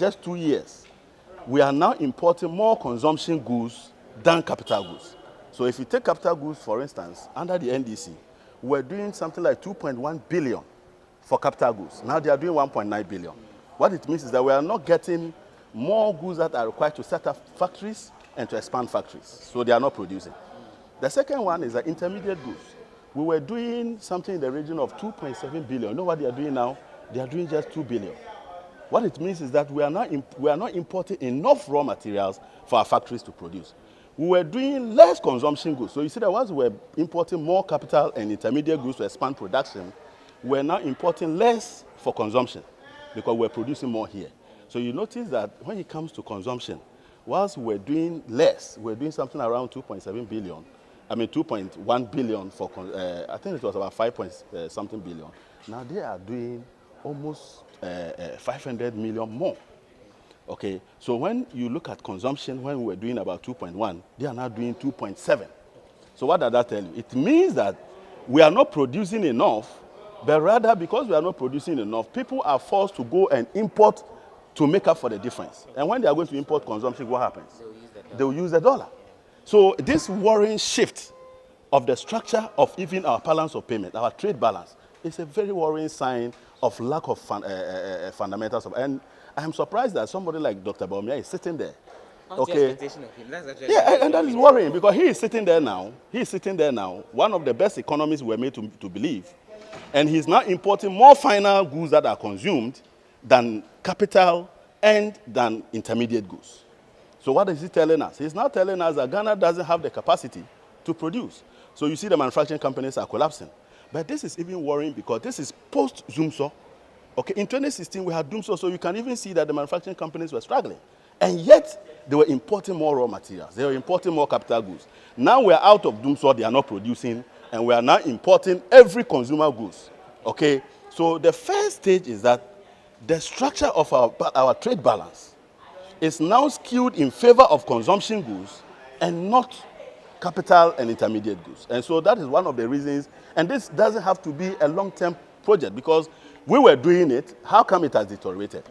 just 2 years, we are now importing more consumption goods than capital goods. So if you take capital goods, for instance, under the NDC, we're doing something like 2.1 billion for capital goods. Now they are doing 1.9 billion. What it means is that we are not getting more goods that are required to set up factories and to expand factories. So they are not producing. The second one is the intermediate goods. We were doing something in the region of 2.7 billion. You know what they are doing now? They are doing just 2 billion. What it means is that we are not importing enough raw materials for our factories to produce. We were doing less consumption goods. So you see that once we were importing more capital and intermediate goods to expand production, we're now importing less for consumption because we're producing more here. So you notice that when it comes to consumption, whilst we're doing less, we're doing something around 2.7 billion. I mean 2.1 billion for, I think it was about 5 point something billion. Now they are doing almost 500 million more. Okay, so when you look at consumption, when we were doing about 2.1, they are now doing 2.7. So what does that tell you? It means that we are not producing enough, but rather because we are not producing enough, people are forced to go and import to make up for the difference. And when they are going to import consumption, what happens? They will use the dollar. So this worrying shift of the structure of even our balance of payment, our trade balance, is a very worrying sign of lack of fundamentals. And I'm surprised that somebody like Dr. Baumia is sitting there. Okay. Yeah, and that is worrying because he is sitting there now. He is sitting there now. One of the best economists we were made to believe. And he's now importing more final goods that are consumed than capital and than intermediate goods. So what is he telling us? He's now telling us that Ghana doesn't have the capacity to produce. So you see the manufacturing companies are collapsing. But this is even worrying because this is post-Zoomso. Okay, in 2016, we had Doomso, so you can even see that the manufacturing companies were struggling. And yet, they were importing more raw materials. They were importing more capital goods. Now we're out of Doomso, they are not producing, and we are now importing every consumer goods. Okay, so the first stage is that the structure of our trade balance is now skewed in favor of consumption goods and not capital and intermediate goods. And so that is one of the reasons, and this doesn't have to be a long-term project because we were doing it. How come it has deteriorated?